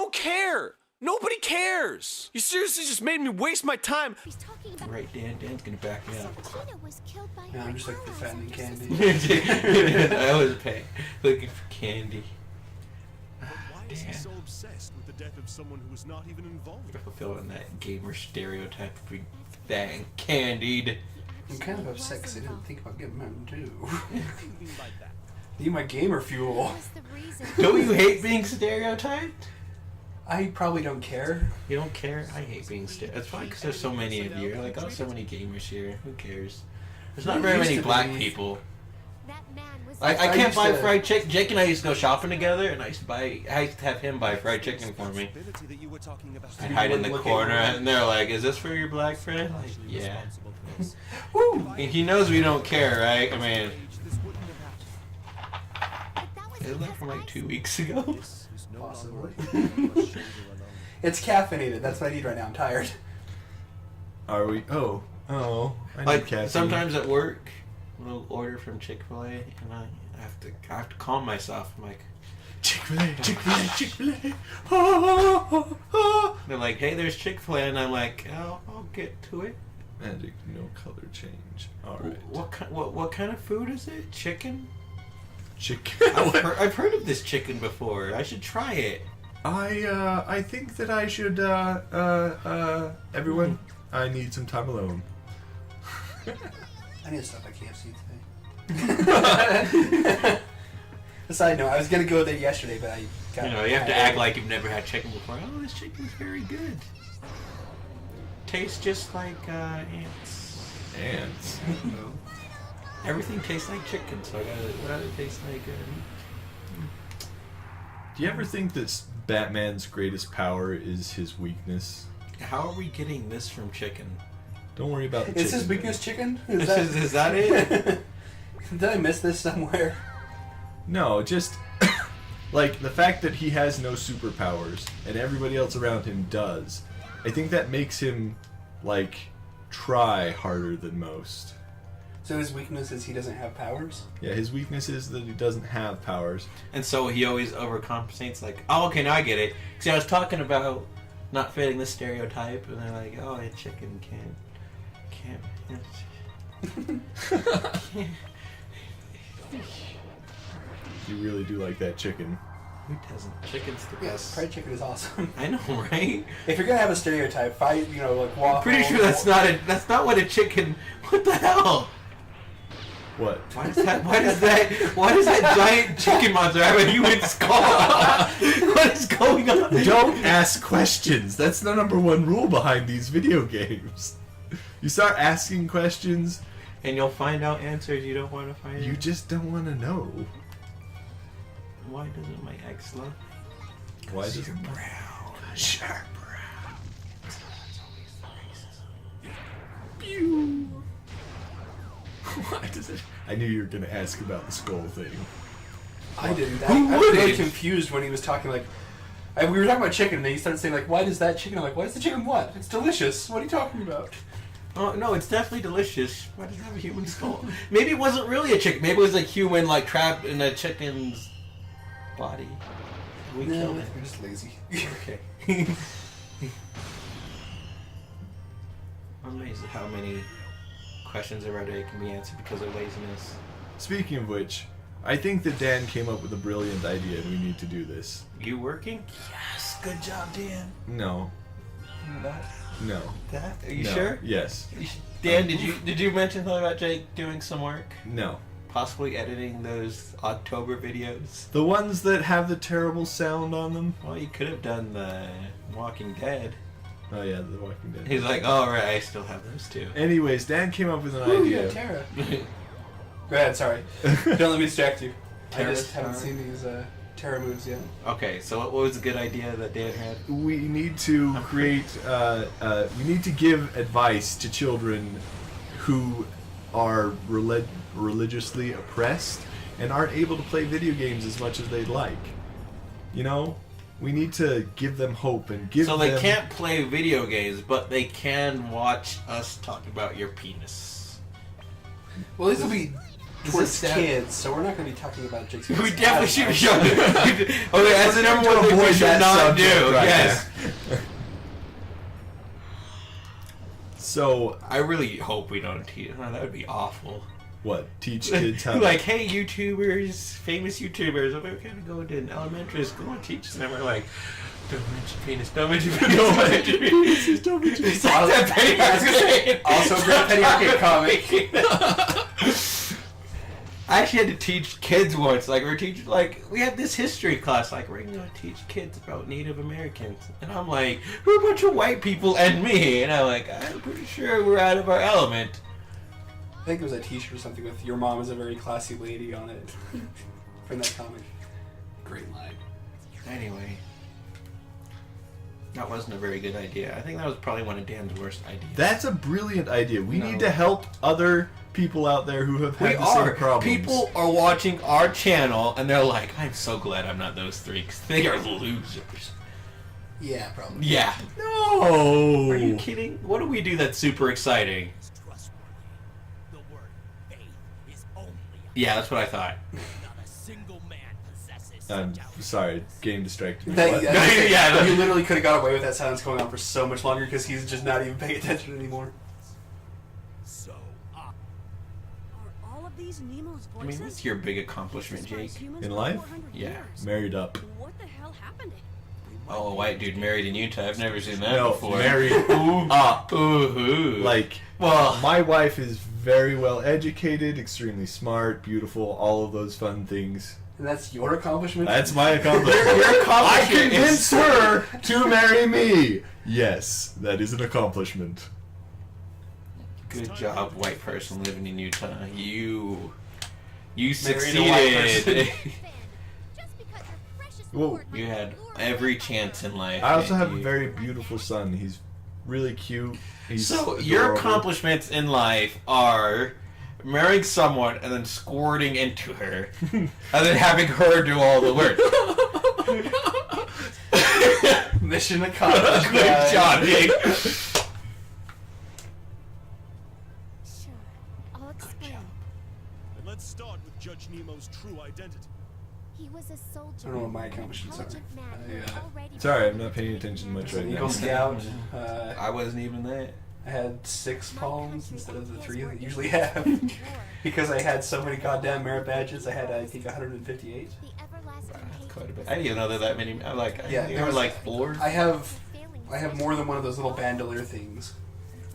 don't care. Nobody cares. You seriously just made me waste my time. He's talking about Right, Dan's gonna back me up. Tina was killed by Yeah, I'm just like the fattening candy. I always pay looking for candy. Why is he so obsessed with the death of someone who was not even involved? Fulfilling that gamer stereotype of being fat and candied. I'm kind of upset because I didn't think about getting Mountain Dew. What do you mean by that? Need my gamer fuel. That's the reason. Don't you hate being stereotyped? I probably don't care. You don't care? I hate being stereotyped. It's probably because there's so many of you. You're like, oh, so many gamers here. Who cares? There's not very many black people. That man was I I can't used buy to- fried chicken. Jake and I used to go shopping together, and I used to have him buy fried chicken for me. Responsibility that you were talking about. I'd hide in the Look at corner, you. and they're like, "Is this for your black friend?" Like, yeah. Responsible for this. Woo! And he knows we don't care, right? I mean, This wouldn't have happened. but that was it was like because from like I 2 weeks ago. This is no Possibly. longer a shoulder alone. It's caffeinated. That's what I need right now. I'm tired. Are we? Oh, I need Like caffeine. sometimes at work, we'll order from Chick-fil-A, and I have to calm myself. I'm like, Chick-fil-A, Chick-fil-A, Chick-fil-A. Oh, oh. they're like, "Hey, there's Chick-fil-A," and I'm like, I'll get to it. Magic, no color change. All right. What kind of food is it? Chicken? Chicken. I've heard of this chicken before. I should try it. I think that I should. Everyone, I need some time alone. I need to stop at KFC today. A side note, I was gonna go there yesterday, but I got. You have to act like you've never had chicken before. Oh, this chicken's very good. Tastes just like ants. Ants. Everything tastes like chicken, so I gotta taste like. Do you ever think that Batman's greatest power is his weakness? How are we getting this from chicken? Don't worry about the chicken. Is his weakness chicken? Is that it? Did I miss this somewhere? No, just like the fact that he has no superpowers and everybody else around him does. I think that makes him like try harder than most. So his weakness is he doesn't have powers? Yeah, his weakness is that he doesn't have powers. And so he always overcompensates. Like, oh, okay, now I get it. See, I was talking about not fitting the stereotype, and they're like, oh, a chicken can't. You really do like that chicken. Who doesn't? Chicken's the Yes, best. fried chicken is awesome. I know, right? If you're gonna have a stereotype, like waffle. I'm pretty sure that's not what a chicken. What the hell? What? Why does that giant chicken monster have a human skull? What is going on? Don't ask questions. That's the #1 rule behind these video games. You start asking questions, And you'll find out answers you don't want to find you out. just don't want to know. Why doesn't my ex love me? Why does it brown? Sharp Why does it? I knew you were gonna ask about the skull thing. I didn't. Who I was really wouldn't? confused when he was talking like. We were talking about chicken, and then he started saying like, "Why does that chicken?" I'm like, "Why does the chicken what? It's delicious. What are you talking about?" Oh no, it's definitely delicious. Why does it have a human skull? Maybe it wasn't really a chicken. Maybe it was a human like trapped in a chicken's body. We killed it. You're just lazy. Okay. I'm amazed at how many questions every day can be answered because of laziness. Speaking of which, I think that Dan came up with a brilliant idea, and we need to do this. You working? Yes. Good job, Dan. No. No. That? Are you No. sure? Yes. Dan, did you mention something about Jake doing some work? No. Possibly editing those October videos? The ones that have the terrible sound on them? Well, you could have done the Walking Dead. Oh yeah, The Walking Dead. He's like, oh right, I still have those too. Anyways, Dan came up with an Ooh, idea. yeah, Tara. Go ahead. Sorry. Don't let me distract you. I Terra just haven't Star. seen these Terra moves yet. Okay, so what was a good idea that Dan had? We need to create. We need to give advice to children who are religiously oppressed and aren't able to play video games as much as they'd like. You know, we need to give them hope and give So them. they can't play video games, but they can watch us talk about your penis. Well, these will be towards kids, so we're not going to be talking about Jake's. We definitely should be showing it. Okay, that's the number one thing we should not do. Yes. So I really hope we don't teach. Oh, that would be awful. what? Teach kids how? Like, hey, YouTubers, famous YouTubers. We're gonna go into an elementary school and teach them. We're like, don't mention penis. Don't mention penis. Don't mention penis. Don't mention penis. It's like that Penny Arcade. Also, a great Penny Arcade comic. I actually had to teach kids once. Like, we had this history class. Like, we're gonna teach kids about Native Americans, and I'm like, we're a bunch of white people and me, and I'm like, I'm pretty sure we're out of our element. I think there was a T-shirt or something with "Your mom is a very classy lady" on it from that comic. Great line. Anyway, that wasn't a very good idea. I think that was probably one of Dan's worst ideas. That's a brilliant idea. We need to help other people out there who have had the same problems. People are watching our channel and they're like, I'm so glad I'm not those three because they are losers. Yeah, probably. Yeah. No. Are you kidding? What do we do that's super exciting? The word faith is only Yeah, that's what I thought. not a single man possesses I'm sorry, game distracted me. That, What? Yeah. you literally could have got away with that silence going on for so much longer because he's just not even paying attention anymore. so Are all of these Nemo's I mean, voices? what's your big accomplishment, Jake? In life? Yeah. Married up. What the hell happened? Oh, a white dude married in Utah. I've never seen that No, before. married up. Ooh. Like, well, my wife is very well educated, extremely smart, beautiful, all of those fun things. And that's your accomplishment? That's my accomplishment. Your I accomplishment convinced is- her to marry me. Yes, that is an accomplishment. good job, white person living in Utah. You Married a white succeeded. Just because your precious Whoa. Lord You might had lure every you chance in life. I also and have a you- very beautiful son. He's really cute. He's So your adorable. accomplishments in life are marrying someone and then squirting into her, and then having her do all the work. Mission accomplished. Good guys. job, Jake. Sure, I'll explain. and let's start with Judge Nemo's true identity. He was a soldier. I don't know what my accomplishments are. intelligent man who had already Sorry, I'm not paying attention much As right an now. Eagle Scout, I wasn't even that. I had 6 palms instead of the 3 that I usually have. Because I had so many goddamn merit badges, I had, I think, 158. The everlasting That's hate quite a bit. I didn't even know there were that many. I'm like, Yeah, there there were was- like 4. I have more than one of those little bandolier things.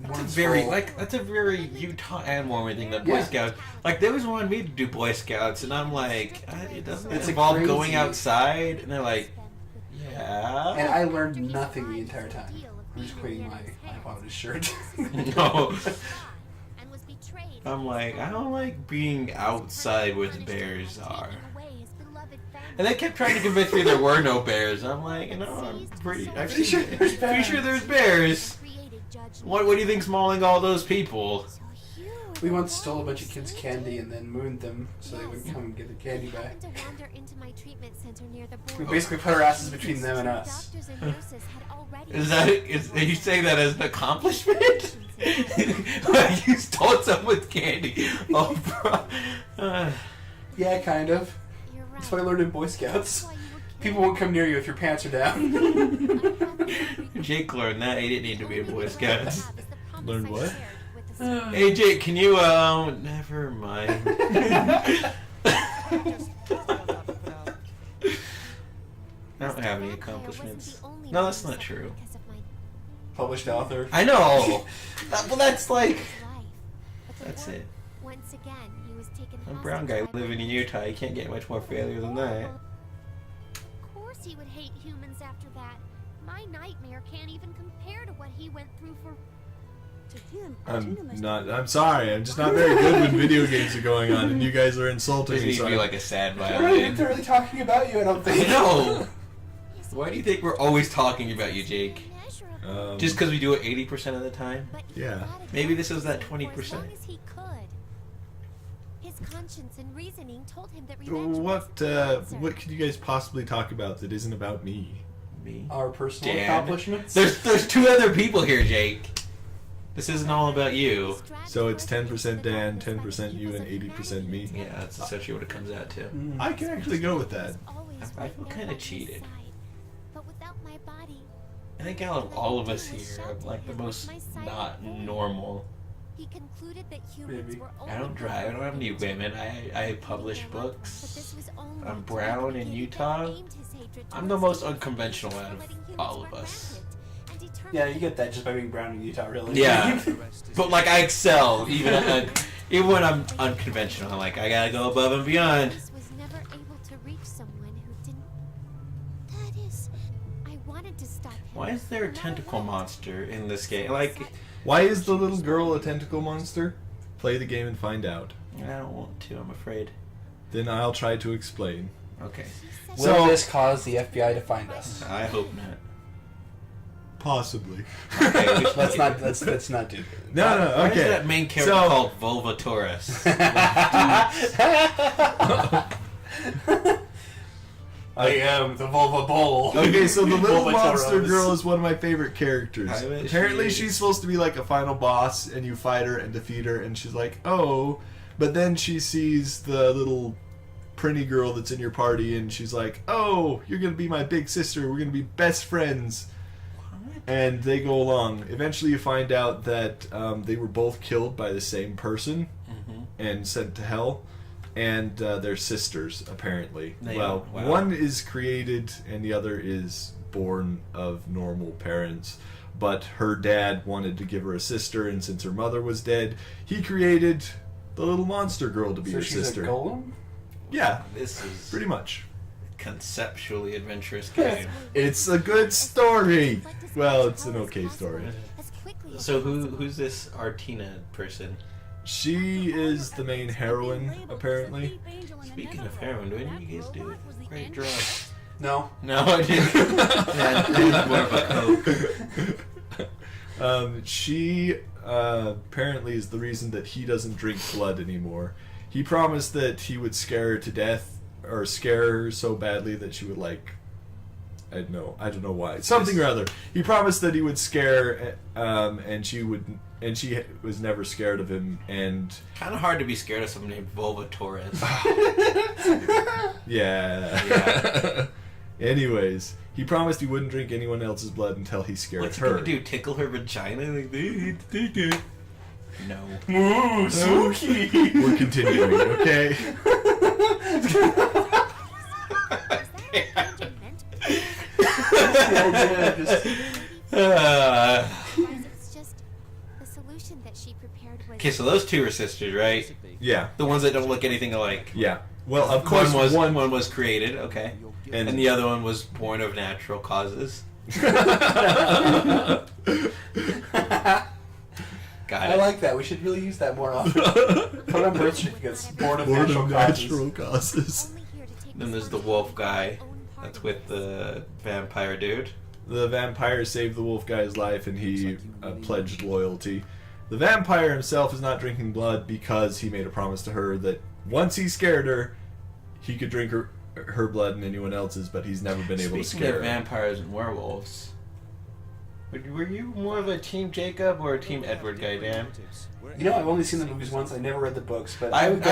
That's a One's very full- that's a very Utah and Mormon thing. That Boy Yeah. Scouts, like they always wanted me to do Boy Scouts, and I'm like, it doesn't It's involve crazy. going outside, and they're like, yeah. And I learned nothing the entire time. I'm just quitting my iPod shirt. No. I'm like, I don't like being outside where the bears are. And they kept trying to convince me there were no bears. I'm like, you know, I'm pretty sure there's bears. What do you think's mauling all those people? We once stole a bunch of kids' candy and then mooned them so they wouldn't come and get the candy back. We basically put our asses between them and us. Are you saying that as an accomplishment? Like you stole someone's candy. Oh, bro. Yeah, kind of. That's what I learned in Boy Scouts. People won't come near you if your pants are down. Jake learned that. He didn't need to be a Boy Scout. Learned what? Hey, Jake, can you, never mind. I don't have any accomplishments. No, that's not true. Published author. I know! Well, that's like... That's it. Once again, he was taken I'm a brown guy living in Utah. You can't get much more failure than that. Of course he would hate humans after that. My nightmare can't even compare to what he went through for... To him, I'm sorry, I'm just not very good when video games are going on and you guys are insulting There me. needs to So be I'm- like a sad We're not even violin. thoroughly talking about you, I don't think. No! Why do you think we're always talking about you, Jake? Just because we do it 80% of the time? Yeah. Maybe this is that 20%. As long as he could. His conscience and reasoning told him that revenge was the answer. What could you guys possibly talk about that isn't about me? Me? Our personal Dan. accomplishments. There's 2 other people here, Jake. This isn't all about you. So it's 10% Dan, 10% you, and 80% me. Yeah, that's essentially what it comes out to. I can actually go with that. I feel kind of cheated. But without my body, I think out of all of us here, I'm like the most not normal. he concluded that humans Maybe. were I don't drive, I don't have any women, I publish books. I'm brown in Utah. I'm the most unconventional out of all of us. Yeah, you get that just by being brown in Utah, really. Yeah, but like I excel even when I'm unconventional. I'm like I gotta go above and beyond. Was never able to reach someone who didn't. That is, I wanted to stop him. Why is there a tentacle monster in this game? Like, Why is the little girl a tentacle monster? Play the game and find out. I don't want to. I'm afraid. Then I'll try to explain. Okay. Will So- this cause the FBI to find us? I hope not. Possibly. Okay, we should Let's get- not do that. No, no, Why is okay. that main character So- called Vulva Taurus? I am the vulva bowl. Okay, so the little Vulva monster Taurus. girl is one of my favorite characters. I bet Apparently she is. she's supposed to be like a final boss, and you fight her and defeat her, and she's like, oh. But then she sees the little pretty girl that's in your party, and she's like, oh, you're going to be my big sister. We're going to be best friends. And they go along. Eventually you find out that they were both killed by the same person and sent to hell. And they're sisters, apparently. Wow. One is created and the other is born of normal parents. But her dad wanted to give her a sister, and since her mother was dead, he created the little monster girl to be So her she's sister. a golem? Yeah, This is pretty much. conceptually adventurous game. It's a good story. Well, it's an okay story. So who's this Artina person? She is the main heroine, apparently. Speaking of heroin, do any of you guys do great drugs? No. No, I didn't. Yeah, it's more of a coke. She apparently is the reason that he doesn't drink blood anymore. He promised that he would scare her to death, or scare her so badly that she would like, I don't know why, something or other. He promised that he would scare, and she was never scared of him. And Kind of hard to be scared of someone named Vulva Taurus. yeah. Anyways, he promised he wouldn't drink anyone else's blood until he scared What's he her. gonna do? Tickle her vagina? Like, no. Ooh, spooky. We're continuing, okay? It's just the solution that she prepared was. Okay, so those two are sisters, right? Yeah, The ones that don't look anything alike. yeah. Well, of course, One was created, okay, and the other one was born of natural causes. Got I it. like that. We should really use that more often. Put on birth certificates. Born of Born natural of causes. natural causes. Only here to take Then there's us the to wolf our guy. own part That's of with the the vampire dude. The vampire saved the wolf guy's life, and he pledged loyalty. The vampire himself is not drinking blood because he made a promise to her that once he scared her, he could drink her blood and anyone else's, but he's never been able to Speaking scare of her. vampires and werewolves, were you more of a Team Jacob or a Team Edward guy, Dan? You know, I've only seen the movies once. I never read the books, but I just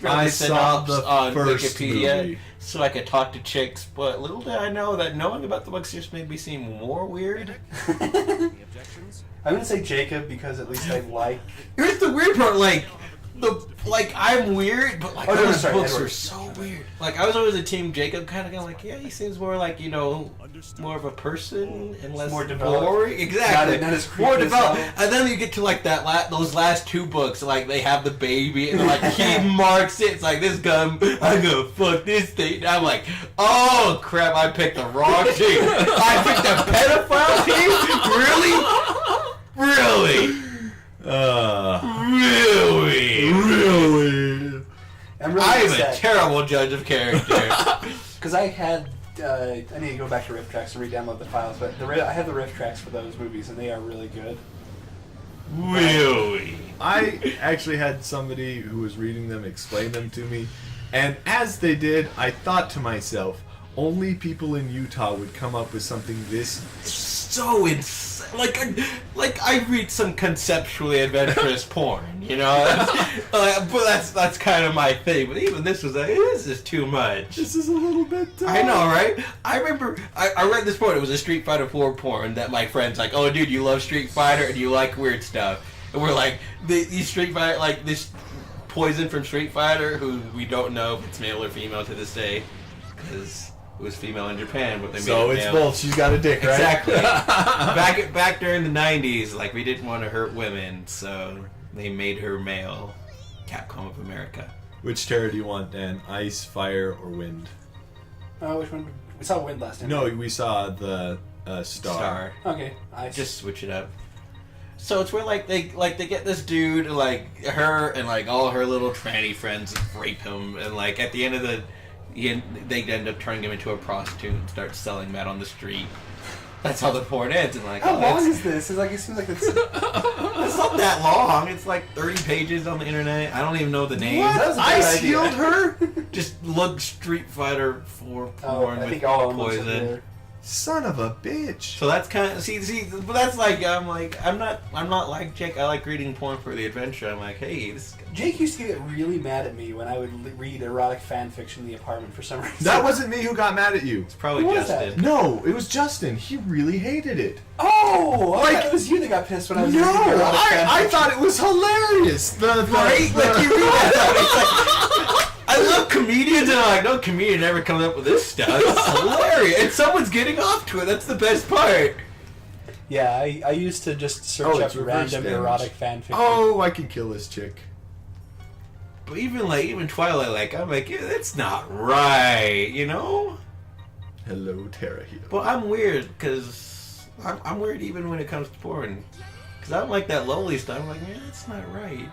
read I the saw synopsis the on first Wikipedia movie. so I could talk to chicks, but little did I know that knowing about the books just made me seem more weird. I'm gonna say Jacob because at least I like. Here's the weird part, I'm weird, but Oh, no, those sorry, books Edward. are so weird. Like I was always a Team Jacob kind of like, yeah, he seems more like, more of a person and less More developed. boring. Exactly. Not as creepy more as developed. hell. And then you get to like those last two books, like they have the baby and they're like he marks it. It's like this gun, I'm gonna fuck this thing. And I'm like, oh crap, I picked the wrong team. I picked the pedophile team? Really? Really? I'm really I am a upset terrible judge of character. because I had. I need to go back to riff tracks and re-download the files, but I have the riff tracks for those movies, and they are really good. Really? I actually had somebody who was reading them explain them to me, and as they did, I thought to myself, only people in Utah would come up with something this. So insane. Like I read some conceptually adventurous porn, you know. But that's kind of my thing. But even this was like, this is too much. This is a little bit. I know, right? I remember I read this porn. It was a Street Fighter 4 porn that my friends like, oh, dude, you love Street Fighter and you like weird stuff. And we're like, these Street Fighter, like this Poison from Street Fighter, who we don't know if it's male or female to this day, because it was female in Japan, but they made so it it's male. both. She's got a dick, right? Exactly. back during the 90s, like we didn't want to hurt women, so they made her male. Capcom of America. Which terror do you want, Dan? Ice, fire, or wind? Which one? We saw wind last time. No, we saw the star. Okay, ice. Just switch it up. So it's where they get this dude, like her and like all her little tranny friends rape him, and like at the end of they end up turning him into a prostitute and start selling that on the street. That's how the porn ends. And like, how long is this? It's like it seems like it's. It's not that long. It's like 30 pages on the internet. I don't even know the name. What? Ice healed her? Just look Street Fighter 4 porn with poison. Son of a bitch. So that's kind of but that's like I'm not like Jake. I like reading porn for the adventure. I'm like, hey, this. Jake used to get really mad at me when I would read erotic fan fiction in the apartment for some reason. That wasn't me who got mad at you. It's probably Who was Justin. that? No, it was Justin. He really hated it. Oh, I Like- thought it was you that got pissed when I was No, reading erotic fan I fiction. thought it was hilarious. Right? Like you read that, it's like. I love comedians, and I'm like, no comedian ever comes up with this stuff. It's hilarious. And someone's getting off to it. That's the best part. Yeah, I used to just search Oh, up it's reverse random damage. erotic fan fiction. Oh, I could kill this chick. But even Twilight, like, I'm like, yeah, that's not right, you know? Hello, Terra Heel. But I'm weird, because I'm weird even when it comes to porn. Because I don't like that lowly stuff. I'm like, man, that's not right.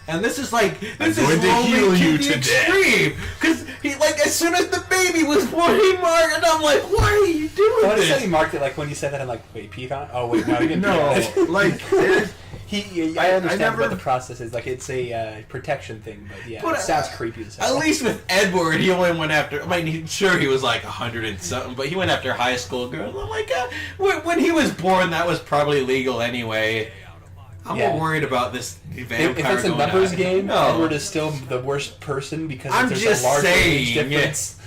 And this is like, this I'm is going to lonely heal you to the to extreme. Because he, like, as soon as the baby was born, he marked, and I'm like, why are you doing Oh, I this? said he marked it like when you said that. I'm like, wait, peed on it? Oh wait, no, he didn't. No, pee on it. like, there's- I understand never- what the process is. Like it's a protection thing, but yeah, But, it sounds creepy as hell. At least with Edward, he only went after. I mean, sure, he was like 100 and something, but he went after high school girls. I'm like, when he was born, that was probably legal anyway. I'm more worried about this vampire. If it's a going numbers out. game, No. Edward is still the worst person because I'm there's just a large saying, age difference.